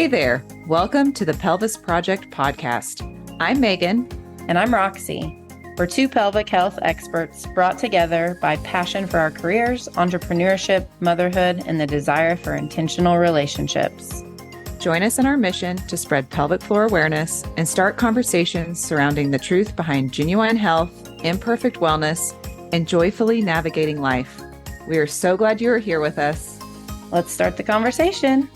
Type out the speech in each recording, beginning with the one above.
Hey there. Welcome to the Pelvis Project podcast. I'm Megan. And I'm Roxy. We're two pelvic health experts brought together by passion for our careers, entrepreneurship, motherhood, and the desire for intentional relationships. Join us in our mission to spread pelvic floor awareness and start conversations surrounding the truth behind genuine health, imperfect wellness, and joyfully navigating life. We are so glad you are here with us. Let's start the conversation.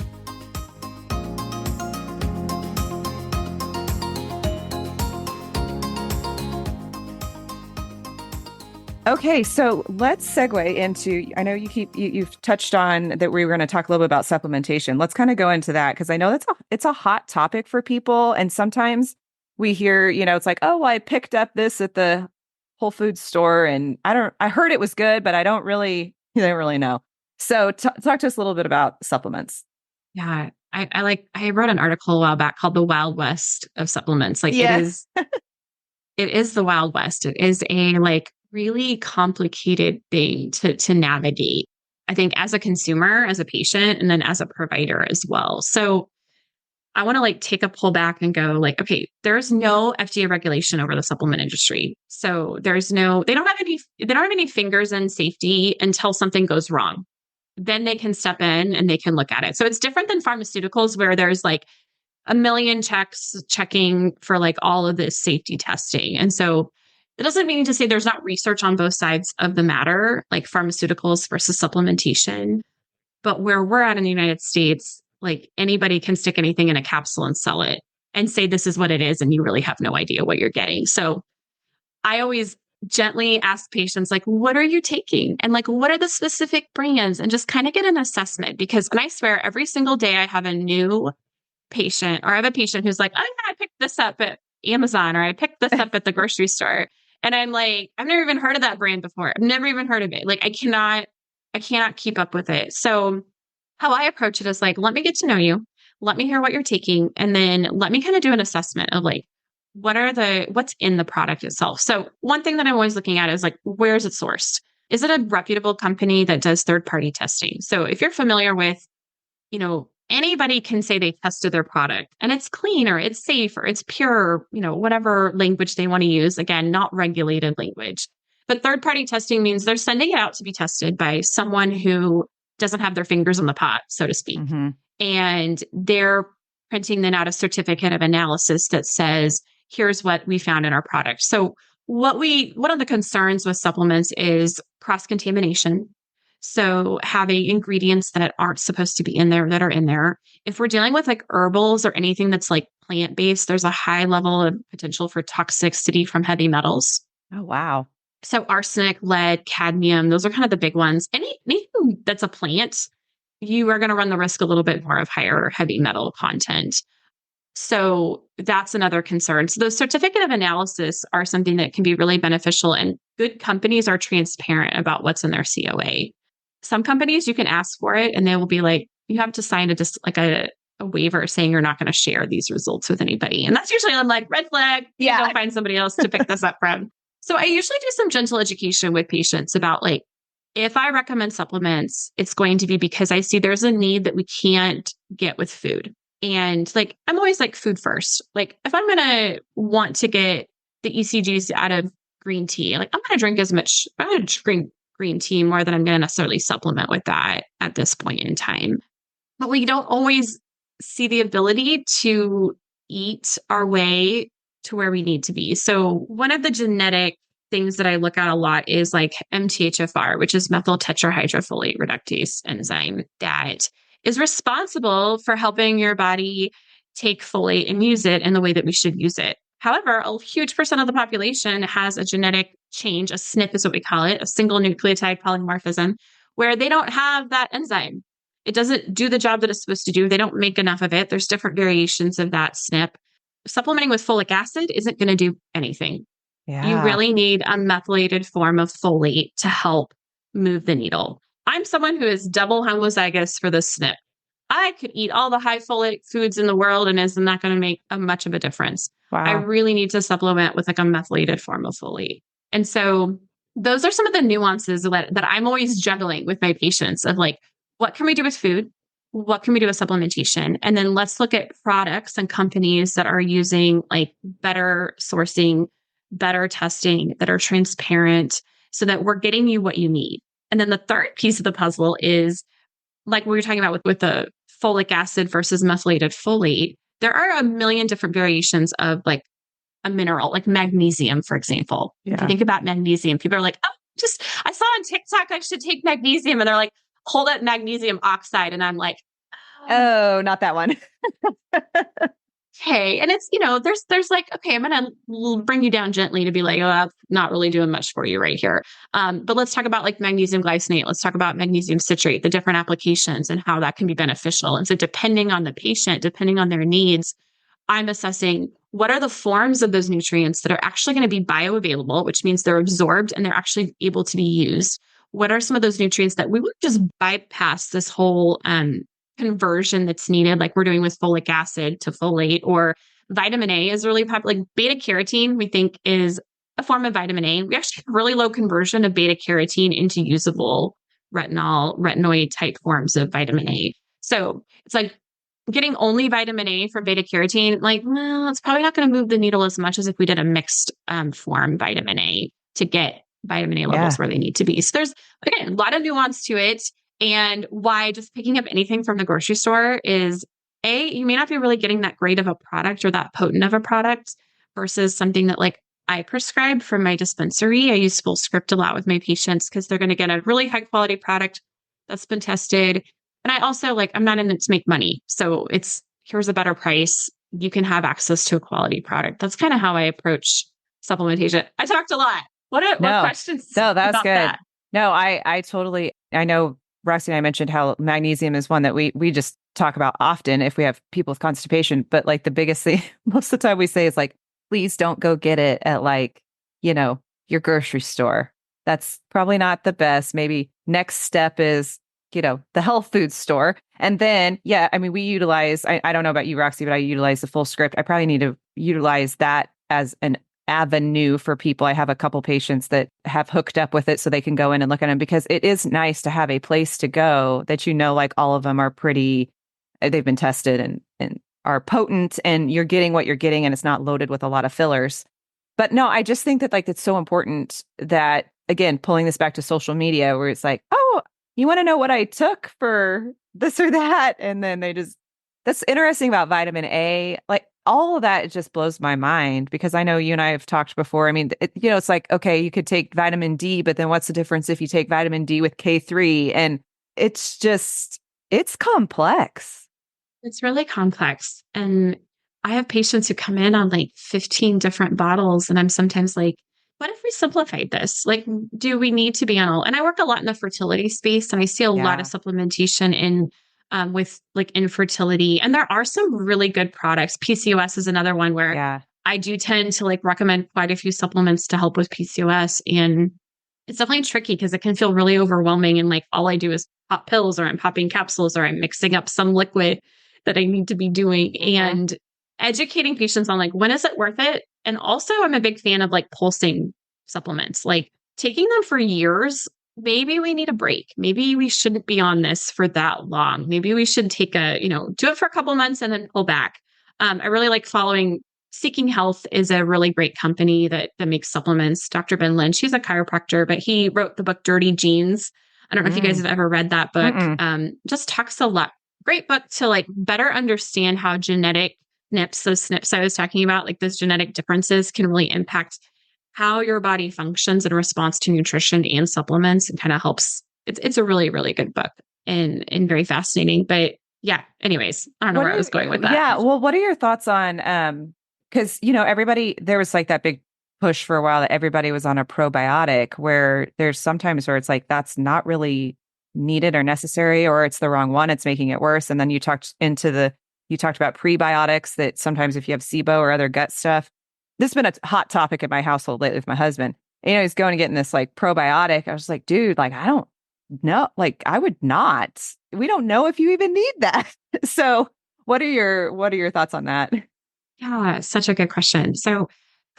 Okay, so let's segue into, I know you've touched on that we were going to talk a little bit about supplementation. Let's kind of go into that because I know it's a hot topic for people. And sometimes we hear, it's like, oh, well, I picked up this at the Whole Foods store and I heard it was good, but I don't really know. So talk to us a little bit about supplements. Yeah, I wrote an article a while back called The Wild West of Supplements. Yes. It is the Wild West. It is a really complicated thing to navigate, I think, as a consumer, as a patient, and then as a provider as well. So I want to take a pull back and go okay, there's no FDA regulation over the supplement industry. So they don't have any fingers in safety until something goes wrong. Then they can step in and they can look at it. So it's different than pharmaceuticals where there's a million checking for all of this safety testing. And so it doesn't mean to say there's not research on both sides of the matter, like pharmaceuticals versus supplementation. But where we're at in the United States, anybody can stick anything in a capsule and sell it and say this is what it is, and you really have no idea what you're getting. So I always gently ask patients, what are you taking? And what are the specific brands? And just kind of get an assessment. And I swear every single day I have a new patient, or I have a patient who's I picked this up at Amazon, or I picked this up at the grocery store. And I'm I've never even heard of that brand before. I've never even heard of it. I cannot keep up with it. So how I approach it is let me get to know you. Let me hear what you're taking. And then let me kind of do an assessment of what's in the product itself. So one thing that I'm always looking at is where is it sourced? Is it a reputable company that does third-party testing? So if you're familiar with, anybody can say they tested their product and it's clean or it's safe or it's pure, whatever language they want to use. Again, not regulated language. But third-party testing means they're sending it out to be tested by someone who doesn't have their fingers in the pot, so to speak. Mm-hmm. And they're printing then out a certificate of analysis that says, here's what we found in our product. So one of the concerns with supplements is cross-contamination. So having ingredients that aren't supposed to be in there that are in there. If we're dealing with herbals or anything that's plant-based, there's a high level of potential for toxicity from heavy metals. Oh, wow. So arsenic, lead, cadmium, those are kind of the big ones. Anything that's a plant, you are going to run the risk a little bit more of higher heavy metal content. So that's another concern. So those certificate of analysis are something that can be really beneficial, and good companies are transparent about what's in their COA. Some companies, you can ask for it and they will be you have to sign a waiver saying you're not going to share these results with anybody. And that's usually red flag. Yeah. Go find somebody else to pick this up from. So I usually do some gentle education with patients about if I recommend supplements, it's going to be because I see there's a need that we can't get with food. And I'm always food first. If I'm going to want to get the ECGs out of green tea, I'm going to drink I'm going to drink green tea more than I'm going to necessarily supplement with that at this point in time. But we don't always see the ability to eat our way to where we need to be. So one of the genetic things that I look at a lot is MTHFR, which is methyl tetrahydrofolate reductase enzyme that is responsible for helping your body take folate and use it in the way that we should use it. However, a huge percent of the population has a genetic change, a SNP is what we call it, a single nucleotide polymorphism, where they don't have that enzyme. It doesn't do the job that it's supposed to do. They don't make enough of it. There's different variations of that SNP. Supplementing with folic acid isn't going to do anything. Yeah. You really need a methylated form of folate to help move the needle. I'm someone who is double homozygous for the SNP. I could eat all the high folate foods in the world and is not going to make much of a difference. Wow. I really need to supplement with a methylated form of folate. And so those are some of the nuances that I'm always juggling with my patients of what can we do with food? what can we do with supplementation? And then let's look at products and companies that are using like better sourcing, better testing, that are transparent so that we're getting you what you need. And then the third piece of the puzzle is like we were talking about with the folic acid versus methylated folate. There are a million different variations of like a mineral, like magnesium, for example. If you think about magnesium, people are like, oh, I saw on TikTok I should take magnesium. And they're like, hold up magnesium oxide. And I'm like, oh, not that one. okay. And it's, there's like, okay, I'm going to bring you down gently to be like, oh, that's not really doing much for you right here. But let's talk about like magnesium glycinate. Let's talk about magnesium citrate, the different applications and how that can be beneficial. And so depending on the patient, depending on their needs, I'm assessing what are the forms of those nutrients that are actually going to be bioavailable, which means they're absorbed and they're actually able to be used. What are some of those nutrients that we would just bypass this whole conversion that's needed, like we're doing with folic acid to folate, or vitamin A is really popular. Like beta carotene, we think is a form of vitamin A. We actually have really low conversion of beta carotene into usable retinoid type forms of vitamin A. So it's like getting only vitamin A for beta carotene, like, well, it's probably not going to move the needle as much as if we did a mixed form vitamin A to get vitamin A levels where they need to be. So there's, again, a lot of nuance to it. And why just picking up anything from the grocery store is you may not be really getting that great of a product or that potent of a product versus something that like I prescribe from my dispensary. I use full script a lot with my patients because they're going to get a really high quality product that's been tested. And I also I'm not in it to make money. So here's a better price. You can have access to a quality product. That's kind of how I approach supplementation. I talked a lot. What questions? No, that's good. That? No, I know Roxy and I mentioned how magnesium is one that we just talk about often if we have people with constipation. But like the biggest thing most of the time we say is like, please don't go get it at your grocery store. That's probably not the best. Maybe next step is, the health food store. And then, we utilize, I don't know about you, Roxy, but I utilize the full script. I probably need to utilize that as an avenue for people. I have a couple patients that have hooked up with it so they can go in and look at them, because it is nice to have a place to go that, like all of them are they've been tested and are potent, and you're getting what you're getting and it's not loaded with a lot of fillers. But no, I just think that it's so important that, again, pulling this back to social media where it's like, oh, you want to know what I took for this or that? And then that's interesting about vitamin A. Like all of that, it just blows my mind, because I know you and I have talked before. I mean, it's like, okay, you could take vitamin D, but then what's the difference if you take vitamin D with K3? And it's complex. It's really complex. And I have patients who come in on 15 different bottles. And I'm sometimes like, what if we simplified this? Like, do we need to be on all? And I work a lot in the fertility space, and I see a lot of supplementation in with infertility. And there are some really good products. PCOS is another one where I do tend to recommend quite a few supplements to help with PCOS. And it's definitely tricky because it can feel really overwhelming. And all I do is pop pills, or I'm popping capsules, or I'm mixing up some liquid that I need to be doing. And educating patients on when is it worth it? And also I'm a big fan of pulsing supplements, taking them for years. Maybe we need a break. Maybe we shouldn't be on this for that long. Maybe we should take do it for a couple months and then pull back. I really like following Seeking Health is a really great company that makes supplements. Dr. Ben Lynch, he's a chiropractor, but he wrote the book Dirty Genes. I don't know if you guys have ever read that book. Just talks a lot. Great book to better understand how genetic SNPs, those SNPs I was talking about, those genetic differences can really impact how your body functions in response to nutrition and supplements, and kind of helps. It's a really, really good book and very fascinating. But anyways, I don't know where I was going with that. Yeah. Well, what are your thoughts on, because, everybody, there was that big push for a while that everybody was on a probiotic, where there's sometimes where it's that's not really needed or necessary, or it's the wrong one. It's making it worse. And then you talked about prebiotics, that sometimes if you have SIBO or other gut stuff. This has been a hot topic in my household lately with my husband. He's going and getting this probiotic. I was like, dude, I don't know. I would not. We don't know if you even need that. So what are your thoughts on that? Yeah, such a good question. So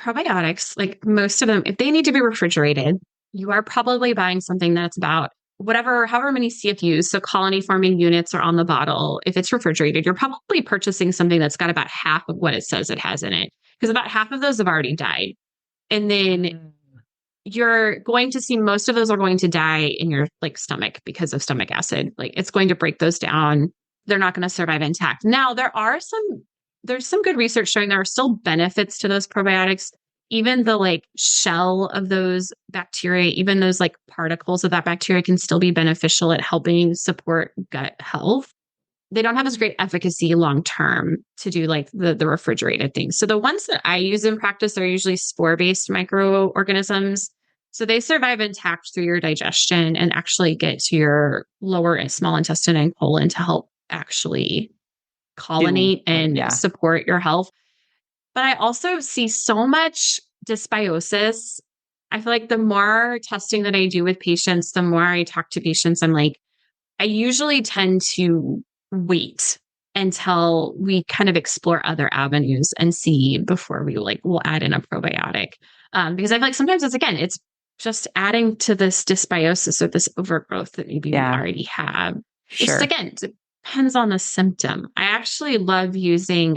probiotics, most of them, if they need to be refrigerated, you are probably buying something that's about however many CFUs, so colony forming units are on the bottle. If it's refrigerated, you're probably purchasing something that's got about half of what it says it has in it, because about half of those have already died. And then you're going to see most of those are going to die in your like stomach because of stomach acid. Like it's going to break those down. They're not going to survive intact. Now there's some good research showing there are still benefits to those probiotics. Even the like shell of those bacteria, even those like particles of that bacteria can still be beneficial at helping support gut health. They don't have as great efficacy long-term to do like the refrigerated things. So the ones that I use in practice are usually spore-based microorganisms. So they survive intact through your digestion and actually get to your lower and small intestine and colon to help actually colonate and support your health. But I also see so much dysbiosis. I feel like the more testing that I do with patients, the more I talk to patients, I'm like, I usually tend to wait until we kind of explore other avenues and see before we'll add in a probiotic. Because I feel like sometimes it's just adding to this dysbiosis or this overgrowth that maybe we already have. Sure. Just again, depends on the symptom. I actually love using,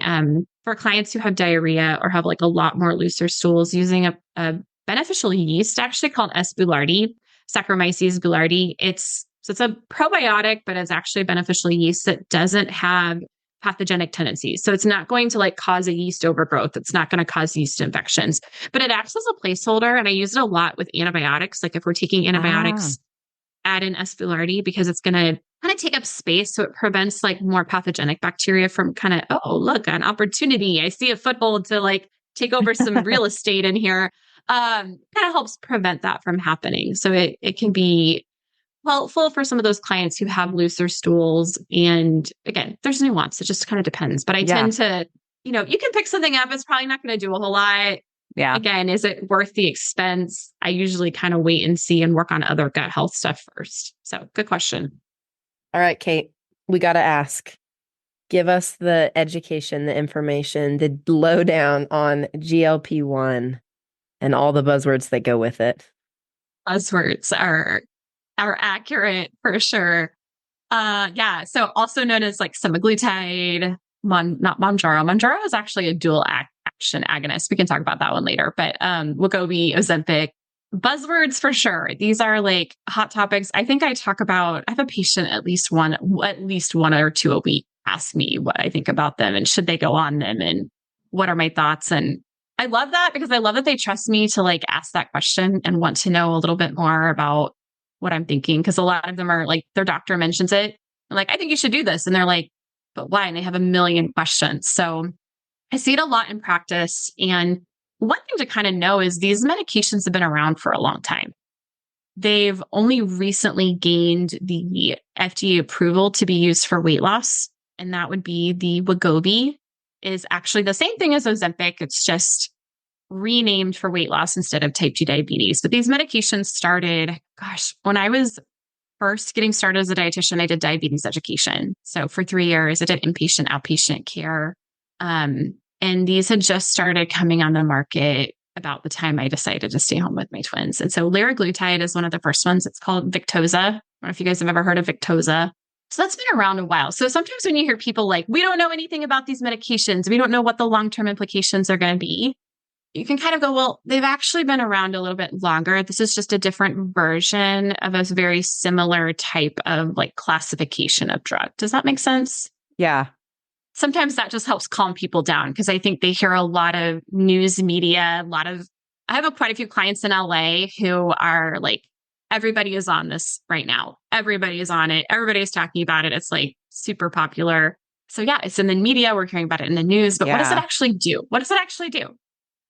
for clients who have diarrhea or have like a lot more looser stools, using a beneficial yeast actually called S. boulardii, Saccharomyces boulardii. It's a probiotic, but it's actually a beneficial yeast that doesn't have pathogenic tendencies. So it's not going to like cause a yeast overgrowth. It's not going to cause yeast infections, but it acts as a placeholder. And I use it a lot with antibiotics. Like if we're taking antibiotics, add in S. boulardii because it's going to kind of take up space. So it prevents like more pathogenic bacteria from kind of, oh, look, an opportunity. I see a foothold to like take over some real estate in here. Kind of helps prevent that from happening. So it can be helpful for some of those clients who have looser stools. And again, there's nuance. It just kind of depends. But I tend to, you can pick something up. It's probably not going to do a whole lot. Yeah. Again, is it worth the expense? I usually kind of wait and see and work on other gut health stuff first. So good question. All right, Kate, we got to ask. Give us the education, the information, the lowdown on GLP-1 and all the buzzwords that go with it. Buzzwords are accurate for sure. So also known as like semaglutide, not Mounjaro. Mounjaro is actually a dual action agonist. We can talk about that one later, but Wegovy, Ozempic, buzzwords for sure. These are like hot topics. I think I have a patient at least one or two a week ask me what I think about them and should they go on them and what are my thoughts. And I love that because I love that they trust me to like ask that question and want to know a little bit more about what I'm thinking. Cause a lot of them are like, their doctor mentions it. I'm like, I think you should do this. And they're like, but why? And they have a million questions. So I see it a lot in practice. And one thing to kind of know is these medications have been around for a long time. They've only recently gained the FDA approval to be used for weight loss. And that would be the Wegovy, is actually the same thing as Ozempic. It's just renamed for weight loss instead of type 2 diabetes. But these medications started, when I was first getting started as a dietitian, I did diabetes education. So for 3 years, I did inpatient, outpatient care. And these had just started coming on the market about the time I decided to stay home with my twins. And so liraglutide is one of the first ones. It's called Victoza. I don't know if you guys have ever heard of Victoza. So that's been around a while. So sometimes when you hear people like, we don't know anything about these medications, we don't know what the long-term implications are going to be, you can kind of go, well, they've actually been around a little bit longer. This is just a different version of a very similar type of like classification of drug. Does that make sense? Yeah. Sometimes that just helps calm people down because I think they hear a lot of news media, I have quite a few clients in LA who are like, everybody is on this right now. Everybody is on it. Everybody's talking about it. It's like super popular. So yeah, it's in the media. We're hearing about it in the news, but what does it actually do? What does it actually do?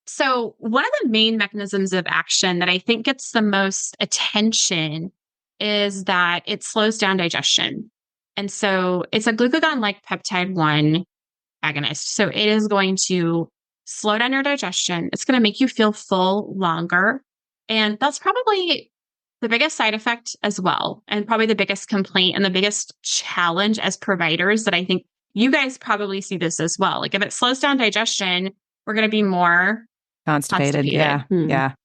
So one of the main mechanisms of action that I think gets the most attention is that it slows down digestion. And so it's a glucagon-like peptide 1 agonist. So it is going to slow down your digestion. It's going to make you feel full longer. And that's probably the biggest side effect as well. And probably the biggest complaint and the biggest challenge as providers that I think you guys probably see this as well. Like if it slows down digestion, we're going to be more constipated. Yeah.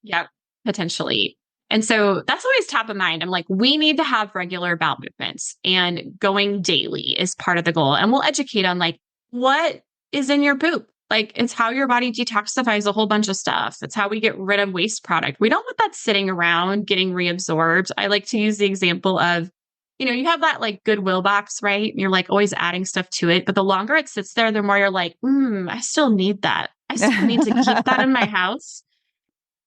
Yeah, potentially. And so that's always top of mind. I'm like, we need to have regular bowel movements, and going daily is part of the goal. And we'll educate on like, what is in your poop? Like, it's how your body detoxifies a whole bunch of stuff. It's how we get rid of waste product. We don't want that sitting around getting reabsorbed. I like to use the example of, you have that like Goodwill box, right? And you're like always adding stuff to it. But the longer it sits there, the more you're like, I still need that. I still need to keep that in my house.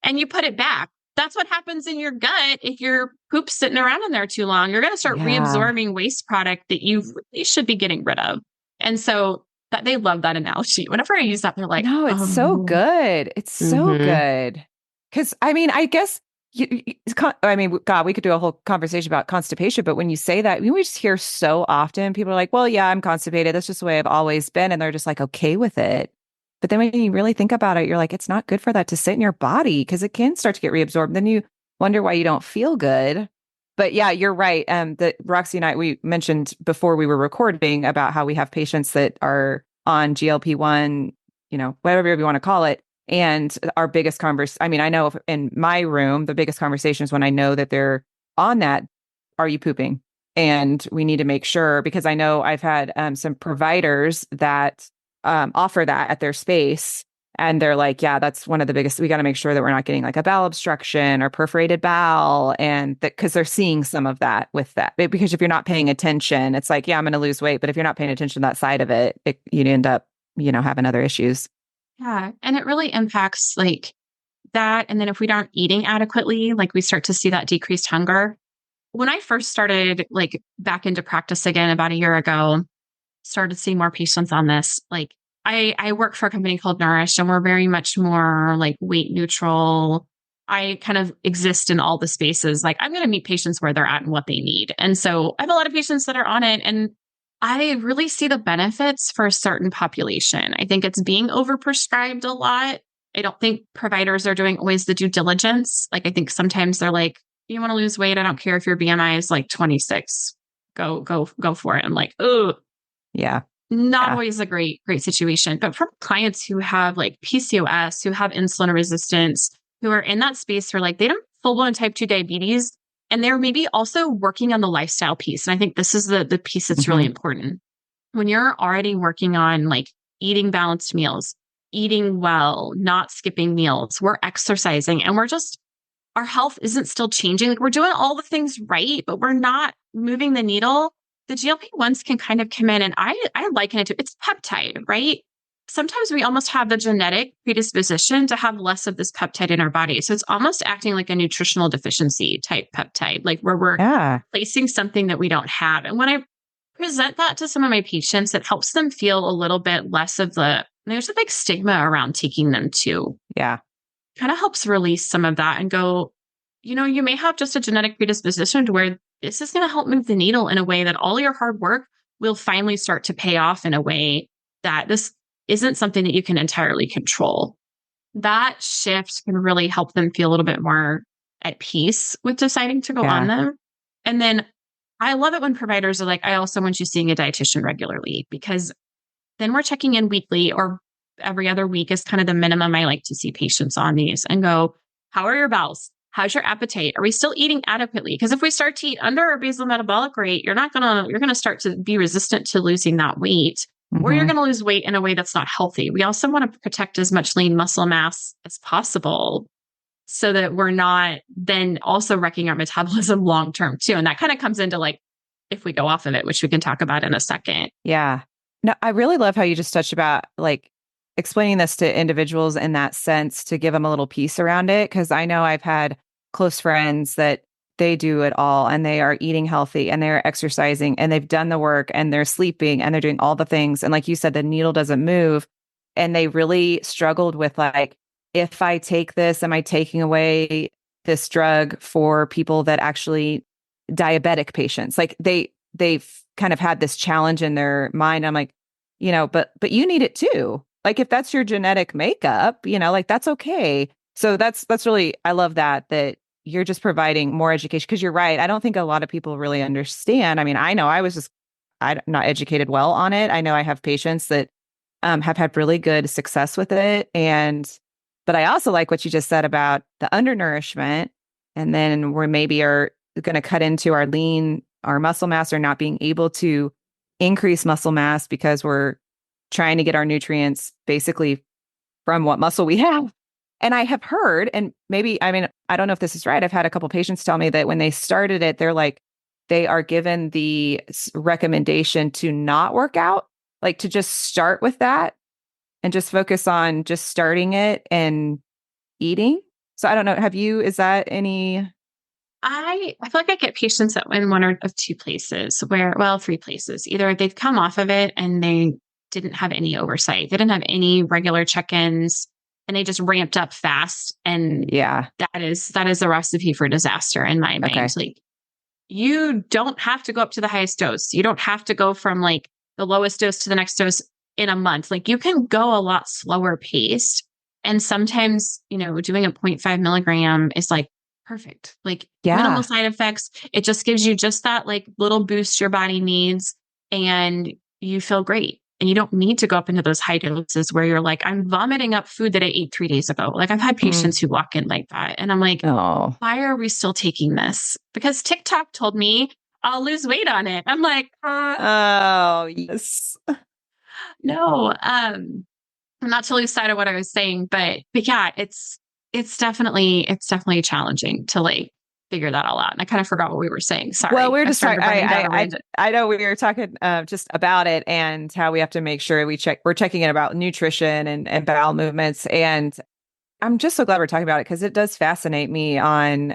And you put it back. That's what happens in your gut. If your poop's sitting around in there too long, you're going to start reabsorbing waste product that you really should be getting rid of. And so that they love that analogy. Whenever I use that, they're like, no, it's so good. It's so good. Because I mean, I guess, God, we could do a whole conversation about constipation, but when you say that, we just hear so often, people are like, well, yeah, I'm constipated. That's just the way I've always been. And they're just like, okay with it. But then when you really think about it, you're like, it's not good for that to sit in your body because it can start to get reabsorbed. Then you wonder why you don't feel good. But yeah, you're right. That Roxy and I, we mentioned before we were recording about how we have patients that are on GLP-1, whatever you want to call it. And our biggest I mean, I know in my room, the biggest conversation is when I know that they're on that, are you pooping? And we need to make sure, because I know I've had some providers that offer that at their space. And they're like, yeah, that's one of the biggest. We got to make sure that we're not getting like a bowel obstruction or perforated bowel. And that because they're seeing some of that with that. Because if you're not paying attention, it's like, yeah, I'm going to lose weight. But if you're not paying attention to that side of it, you'd end up, having other issues. Yeah. And it really impacts like that. And then if we aren't eating adequately, like we start to see that decreased hunger. When I first started like back into practice again about a year ago, started seeing more patients on this, like I work for a company called Nourish, and we're very much more like weight neutral. I kind of exist in all the spaces. Like I'm going to meet patients where they're at and what they need. And so I have a lot of patients that are on it, and I really see the benefits for a certain population. I think it's being overprescribed a lot. I don't think providers are doing always the due diligence. Like I think sometimes they're like, you want to lose weight? I don't care if your BMI is like 26. Go for it. I'm like, oh, yeah. Not always a great situation. But from clients who have like PCOS, who have insulin resistance, who are in that space where like they don't have full-blown type 2 diabetes, and they're maybe also working on the lifestyle piece. And I think this is the piece that's really important. When you're already working on like eating balanced meals, eating well, not skipping meals, we're exercising, and our health isn't still changing. Like we're doing all the things right, but we're not moving the needle. The GLP-1s can kind of come in, and I liken it to, it's peptide, right? Sometimes we almost have the genetic predisposition to have less of this peptide in our body. So it's almost acting like a nutritional deficiency type peptide, like where we're placing something that we don't have. And when I present that to some of my patients, it helps them feel a little bit less of there's a big stigma around taking them too. Yeah. Kind of helps release some of that and go, you may have just a genetic predisposition to where this is going to help move the needle in a way that all your hard work will finally start to pay off in a way that this isn't something that you can entirely control. That shift can really help them feel a little bit more at peace with deciding to go on them. And then I love it when providers are like, I also want you seeing a dietitian regularly, because then we're checking in weekly or every other week is kind of the minimum I like to see patients on these, and go, how are your bowels? How's your appetite? Are we still eating adequately? Because if we start to eat under our basal metabolic rate, you're going to start to be resistant to losing that weight, or you're going to lose weight in a way that's not healthy. We also want to protect as much lean muscle mass as possible so that we're not then also wrecking our metabolism long-term too. And that kind of comes into like, if we go off of it, which we can talk about in a second. Yeah. No, I really love how you just touched about like explaining this to individuals in that sense to give them a little piece around it. Cause I know I've had close friends that they do it all and they are eating healthy and they're exercising and they've done the work and they're sleeping and they're doing all the things. And like you said, the needle doesn't move. And they really struggled with like, if I take this, am I taking away this drug for people that actually diabetic patients? Like they've kind of had this challenge in their mind. I'm like, but you need it too. Like if that's your genetic makeup, like that's okay. So that's really, I love that you're just providing more education, because you're right. I don't think a lot of people really understand. I mean, I know I'm not educated well on it. I know I have patients that have had really good success with it. But I also like what you just said about the undernourishment And then we're maybe are going to cut into our lean, our muscle mass, or not being able to increase muscle mass because we're trying to get our nutrients basically from what muscle we have. And I have heard, and maybe, I mean, I don't know if this is right. I've had a couple patients tell me that when they started it, they're like, they are given the recommendation to not work out, like to just start with that and just focus on just starting it and eating. So I don't know. Is that any? I feel like I get patients that in one or of two places where, well, three places. Either they've come off of it and they didn't have any oversight. They didn't have any regular check-ins and they just ramped up fast. And Yeah. that is a recipe for disaster in my mind. Okay. Like, you don't have to go up to the highest dose. You don't have to go from like the lowest dose to the next dose in a month. Like, you can go a lot slower paced. And sometimes, doing a 0.5 milligram is like perfect, like minimal side effects. It just gives you just that like little boost your body needs and you feel great. And you don't need to go up into those high doses where you're like, I'm vomiting up food that I ate 3 days ago. Like, I've had patients who walk in like that. And I'm like, oh, why are we still taking this? Because TikTok told me I'll lose weight on it. I'm like, oh, yes. no, not to lose sight of what I was saying, but yeah, it's definitely challenging to like figure that all out. And I kind of forgot what we were saying. Sorry. Well, we were just talking. I I know we were talking just about it and how we have to make sure we're checking in about nutrition and bowel movements. And I'm just so glad we're talking about it because it does fascinate me on.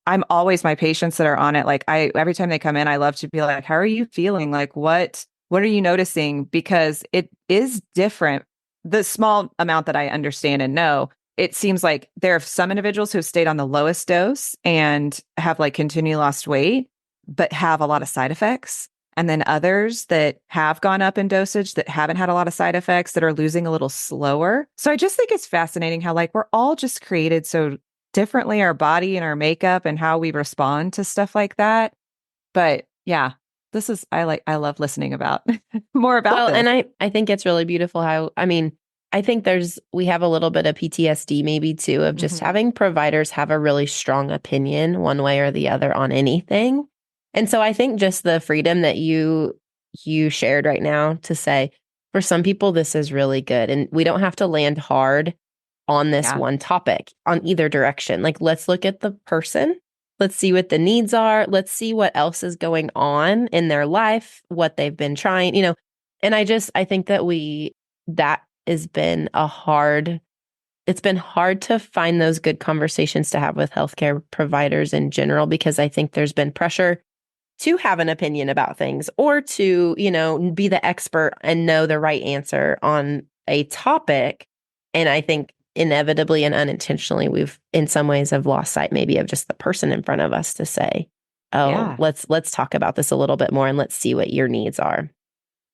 I'm always my patients that are on it. Like every time they come in, I love to be like, how are you feeling? Like, what are you noticing? Because it is different. The small amount that I understand and know, it seems like there are some individuals who have stayed on the lowest dose and have like continually lost weight, but have a lot of side effects. And then others that have gone up in dosage that haven't had a lot of side effects that are losing a little slower. So I just think it's fascinating how like we're all just created so differently, our body and our makeup and how we respond to stuff like that. But yeah, I love listening about more about this. And I think it's really beautiful how, I mean, I think we have a little bit of PTSD maybe too, of just having providers have a really strong opinion one way or the other on anything. And so I think just the freedom that you shared right now to say, for some people, this is really good. And we don't have to land hard on this one topic on either direction. Like, let's look at the person. Let's see what the needs are. Let's see what else is going on in their life, what they've been trying, and I think that has been it's been hard to find those good conversations to have with healthcare providers in general, because I think there's been pressure to have an opinion about things or to, be the expert and know the right answer on a topic. And I think inevitably and unintentionally, we've in some ways have lost sight maybe of just the person in front of us to say, let's talk about this a little bit more and let's see what your needs are.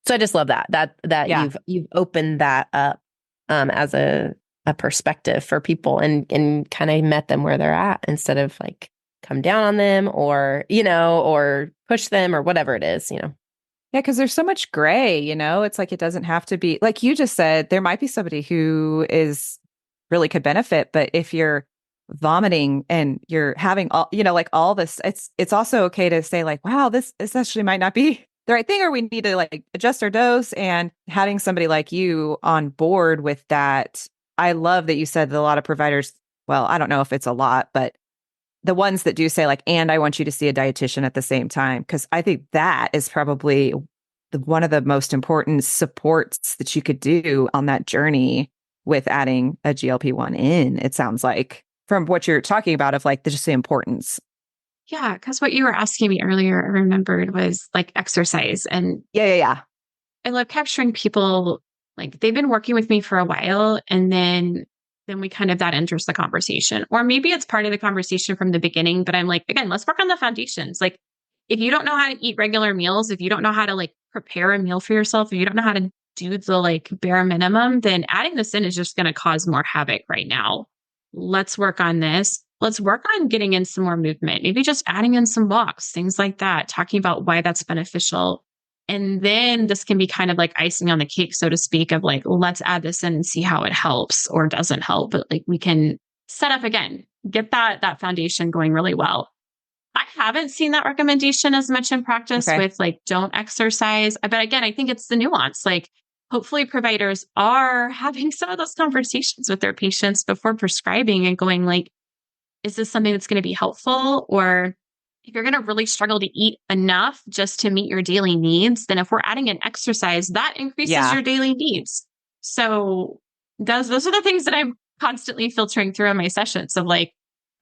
So I just love that you've opened that up as a perspective for people and kind of met them where they're at instead of like come down on them or push them or whatever it is. Yeah, because there's so much gray, it's like it doesn't have to be like you just said. There might be somebody who is really could benefit, but if you're vomiting and you're having all, like all this, it's also okay to say like, wow, this actually might not be the right thing, or we need to like adjust our dose. And having somebody like you on board with that, I love that you said that a lot of providers, well, I don't know if it's a lot, but the ones that do say like, and I want you to see a dietitian at the same time, because I think that is probably one of the most important supports that you could do on that journey with adding a GLP-1 in, it sounds like, from what you're talking about of like just the importance. Yeah, because what you were asking me earlier, I remembered, was like exercise. And yeah. I love capturing people, like they've been working with me for a while and then we kind of that enters the conversation. Or maybe it's part of the conversation from the beginning, but I'm like, again, let's work on the foundations. Like, if you don't know how to eat regular meals, if you don't know how to like prepare a meal for yourself, if you don't know how to do the like bare minimum, then adding this in is just going to cause more havoc right now. Let's work on this. Let's work on getting in some more movement, maybe just adding in some walks, things like that, talking about why that's beneficial. And then this can be kind of like icing on the cake, so to speak, of like, let's add this in and see how it helps or doesn't help. But like we can set up again, get that foundation going really well. I haven't seen that recommendation as much in practice Okay. with like, don't exercise. But again, I think it's the nuance. Like, hopefully providers are having some of those conversations with their patients before prescribing and going like, is this something that's going to be helpful? Or if you're going to really struggle to eat enough just to meet your daily needs, then if we're adding an exercise, that increases Yeah. your daily needs. So those are the things that I'm constantly filtering through in my sessions of like,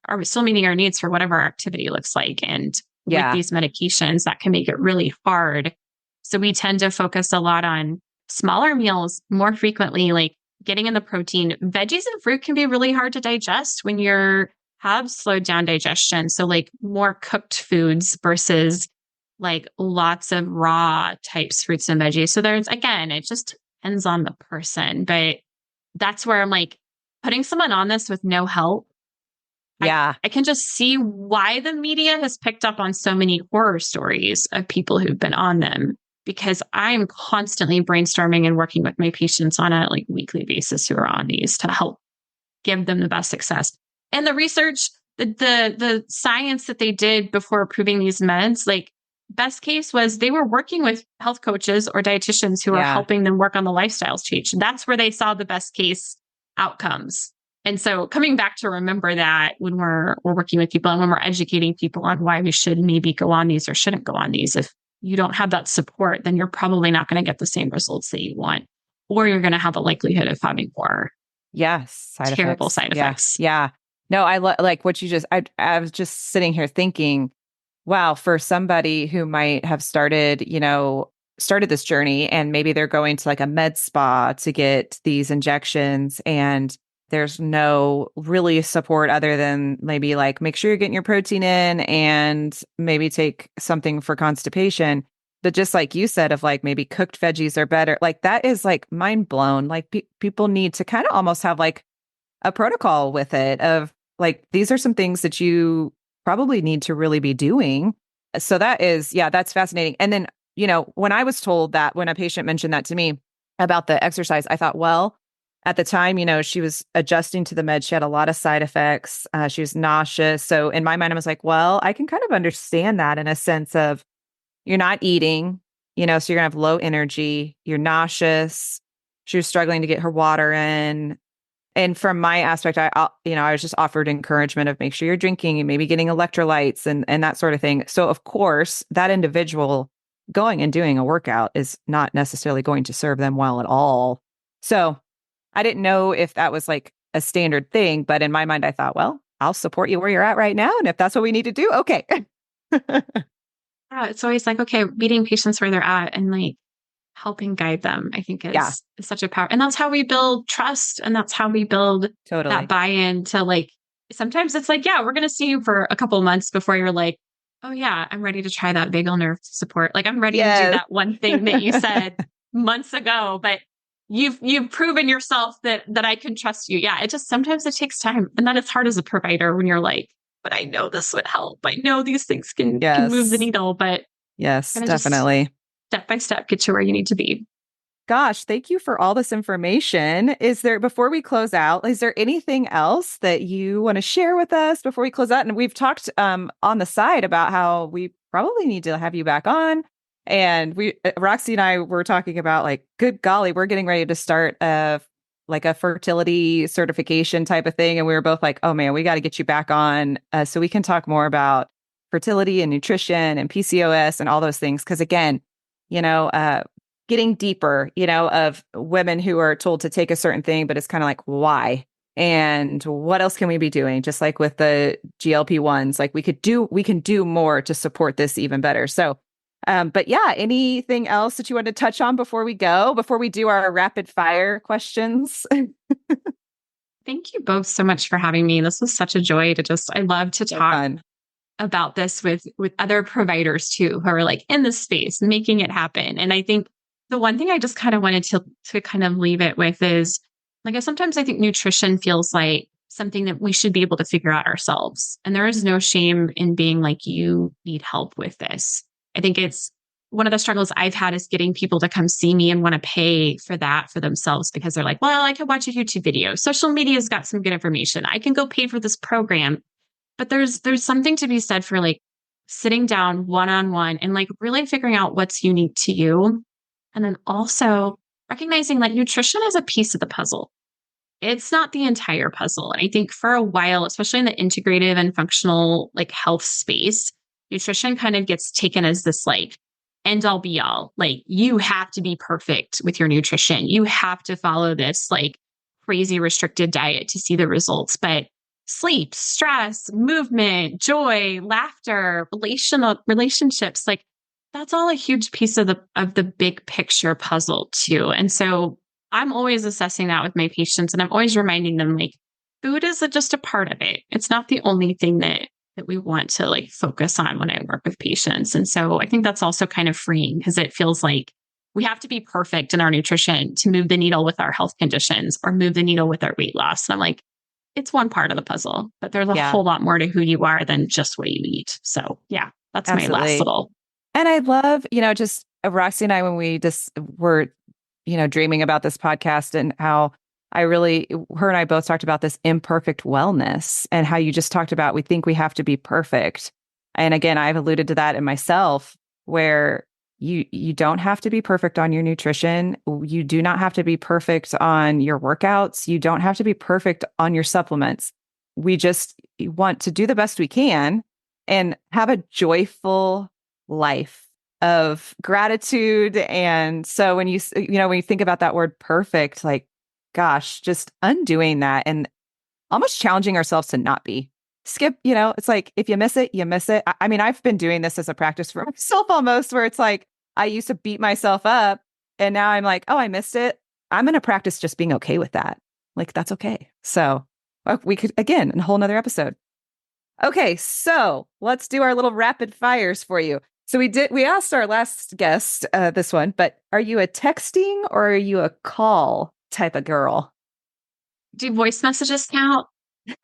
are we still meeting our needs for whatever our activity looks like? And with Yeah. these medications, that can make it really hard. So we tend to focus a lot on smaller meals more frequently, like getting in the protein. Veggies and fruit can be really hard to digest when you're have slowed down digestion. So like more cooked foods versus like lots of raw types, fruits and veggies. So there's, again, it just depends on the person, but that's where I'm like putting someone on this with no help. Yeah. I can just see why the media has picked up on so many horror stories of people who've been on them, because I'm constantly brainstorming and working with my patients on a like weekly basis who are on these to help give them the best success. And the research, the science that they did before approving these meds, like best case was they were working with health coaches or dietitians who are Yeah. helping them work on the lifestyles change. That's where they saw the best case outcomes. And so coming back to remember that when we're working with people and when we're educating people on why we should maybe go on these or shouldn't go on these, if you don't have that support, then you're probably not going to get the same results that you want, or you're going to have a likelihood of having more Yes. Side terrible effects. side Yeah. effects. Yeah. No, like what you just, I was just sitting here thinking, wow, for somebody who might have started this journey and maybe they're going to like a med spa to get these injections and there's no really support other than maybe like make sure you're getting your protein in and maybe take something for constipation. But just like you said, of like maybe cooked veggies are better, like that is like mind blown. Like people need to kind of almost have like a protocol with it of like, these are some things that you probably need to really be doing. So that is, yeah, that's fascinating. And then, when I was told that, when a patient mentioned that to me about the exercise, I thought, well, at the time, she was adjusting to the med. She had a lot of side effects. She was nauseous. So in my mind, I was like, well, I can kind of understand that in a sense of you're not eating, so you're gonna have low energy, you're nauseous. She was struggling to get her water in. And from my aspect, I was just offered encouragement of make sure you're drinking and maybe getting electrolytes and that sort of thing. So of course, that individual going and doing a workout is not necessarily going to serve them well at all. So I didn't know if that was like a standard thing, but in my mind, I thought, well, I'll support you where you're at right now. And if that's what we need to do, okay. Yeah, it's always like, okay, meeting patients where they're at and like helping guide them, I think Yeah, is such a power. And that's how we build trust. And that's how we build that totally. buy-in to like, sometimes it's like, yeah, we're going to see you for a couple of months before you're like, oh yeah, I'm ready to try that vagal nerve support. Like I'm ready to do Yes. that one thing that you said months ago, but you've proven yourself that I can trust you. Yeah. Sometimes it takes time. And then it's hard as a provider when you're like, but I know this would help. I know these things can move the Yes. needle, but Yes, kind of just definitely. step by step, get you where you need to be. Gosh, thank you for all this information. Before we close out, is there anything else that you want to share with us before we close out? And we've talked on the side about how we probably need to have you back on. And Roxy and I were talking about like, good golly, we're getting ready to start like a fertility certification type of thing. And we were both like, oh man, we got to get you back on so we can talk more about fertility and nutrition and PCOS and all those things. Because again, getting deeper, of women who are told to take a certain thing, but it's kind of like, why? And what else can we be doing? Just like with the GLP-1s, like we can do more to support this even better. So, but yeah, anything else that you want to touch on before we do our rapid fire questions? Thank you both so much for having me. This was such a joy I love to So talk fun. about this with other providers too, who are like in the space, making it happen. And I think the one thing I just kind of wanted to kind of leave it with is like, sometimes I think nutrition feels like something that we should be able to figure out ourselves. And there is no shame in being like, you need help with this. I think it's one of the struggles I've had is getting people to come see me and want to pay for that for themselves because they're like, well, I can watch a YouTube video. Social media's got some good information. I can go pay for this program. But there's something to be said for like sitting down one-on-one and like really figuring out what's unique to you. And then also recognizing like nutrition is a piece of the puzzle. It's not the entire puzzle. And I think for a while, especially in the integrative and functional like health space, nutrition kind of gets taken as this like end all be all. Like you have to be perfect with your nutrition. You have to follow this like crazy restricted diet to see the results. But sleep, stress, movement, joy, laughter, relationships, like that's all a huge piece of the big picture puzzle too. And so I'm always assessing that with my patients, and I'm always reminding them like food is just a part of it. It's not the only thing that we want to like focus on when I work with patients. And so I think that's also kind of freeing because it feels like we have to be perfect in our nutrition to move the needle with our health conditions or move the needle with our weight loss. And I'm like, it's one part of the puzzle, but there's a whole lot more to who you are than just what you eat. So yeah, that's my last little. And I love, just Roxy and I, when we just were, dreaming about this podcast and how her and I both talked about this imperfect wellness and how you just talked about, we think we have to be perfect. And again, I've alluded to that in myself where you don't have to be perfect on your nutrition. You do not have to be perfect on your workouts. You don't have to be perfect on your supplements. We just want to do the best we can and have a joyful life of gratitude. And so when you think about that word perfect, like, gosh, just undoing that and almost challenging ourselves to not be. Skip, it's like, if you miss it, you miss it. I mean, I've been doing this as a practice for myself almost, where it's like, I used to beat myself up and now I'm like, oh, I missed it. I'm going to practice just being okay with that. Like, that's okay. So we could, again, in a whole nother episode. Okay. So let's do our little rapid fires for you. So we asked our last guest this one, but are you a texting or are you a call type of girl? Do voice messages count?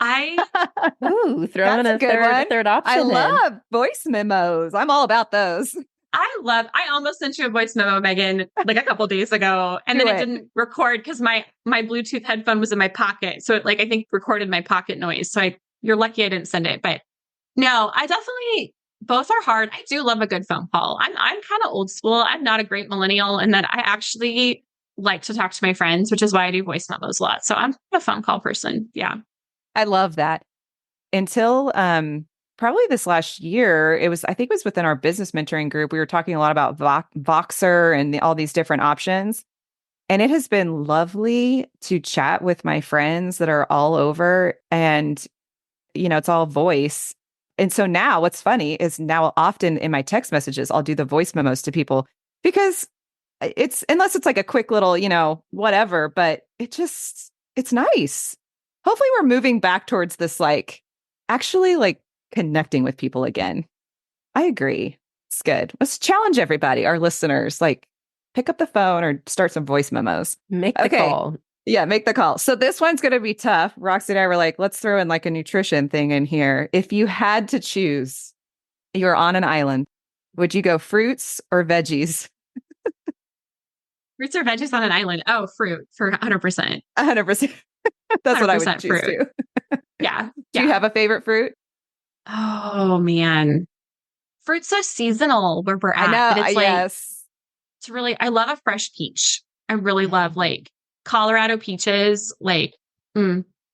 Ooh, throw in a third option. I love voice memos. I'm all about those. I almost sent you a voice memo, Megan, like a couple days ago, and then it didn't record because my Bluetooth headphone was in my pocket. So it I think recorded my pocket noise. So you're lucky I didn't send it. But no, I definitely, both are hard. I do love a good phone call. I'm kind of old school. I'm not a great millennial in that I actually like to talk to my friends, which is why I do voice memos a lot. So I'm a phone call person. Yeah. I love that. Until probably this last year, I think it was within our business mentoring group. We were talking a lot about Voxer and all these different options. And it has been lovely to chat with my friends that are all over, and, it's all voice. And so now what's funny is now often in my text messages, I'll do the voice memos to people because unless it's like a quick little, whatever, but it's nice. Hopefully we're moving back towards this, actually connecting with people again. I agree. It's good. Let's challenge everybody, our listeners, pick up the phone or start some voice memos. Make the call. Yeah, make the call. So this one's going to be tough. Roxy and I were like, let's throw in a nutrition thing in here. If you had to choose, you're on an island, would you go fruits or veggies? Fruits or veggies on an island? Oh, fruit for 100%. 100%. That's what I would choose too. Yeah. Do you have a favorite fruit? Oh, man. Fruit's so seasonal where we're at. I know. But it's yes. It's really, I love a fresh peach. I really love Colorado peaches,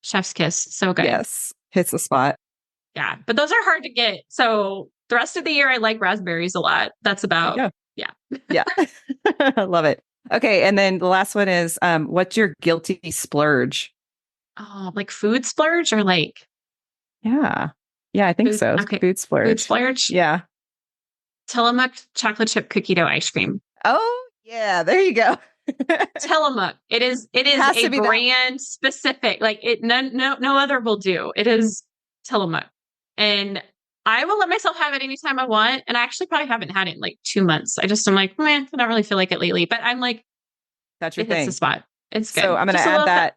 chef's kiss. So good. Yes. Hits the spot. Yeah. But those are hard to get. So the rest of the year, I like raspberries a lot. That's about, yeah. I love it. Okay. And then the last one is, what's your guilty splurge? Oh, food splurge or Yeah. Yeah, I think food, so. Okay. Food splurge. Food splurge? Yeah. Tillamook chocolate chip cookie dough ice cream. Oh, yeah. There you go. Tillamook. It is a brand specific. No other will do. It is Tillamook. And I will let myself have it anytime I want. And I actually probably haven't had it in 2 months. I'm I don't really feel like it lately. But I'm that's your it thing. hits the spot. It's good. So I'm going to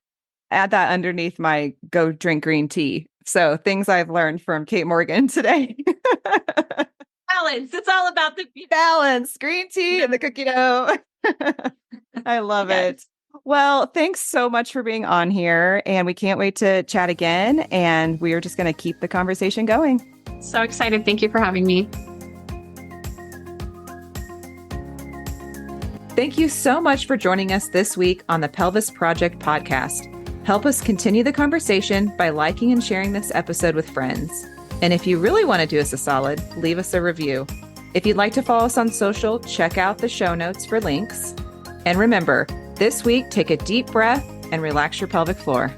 add that underneath my go drink green tea. So things I've learned from Kate Morgan today. balance. It's all about the balance, green tea and the cookie dough. I love it. Well, thanks so much for being on here. And we can't wait to chat again. And we are just going to keep the conversation going. So excited. Thank you for having me. Thank you so much for joining us this week on the Pelvis Project podcast. Help us continue the conversation by liking and sharing this episode with friends. And if you really want to do us a solid, leave us a review. If you'd like to follow us on social, check out the show notes for links. And remember, this week, take a deep breath and relax your pelvic floor.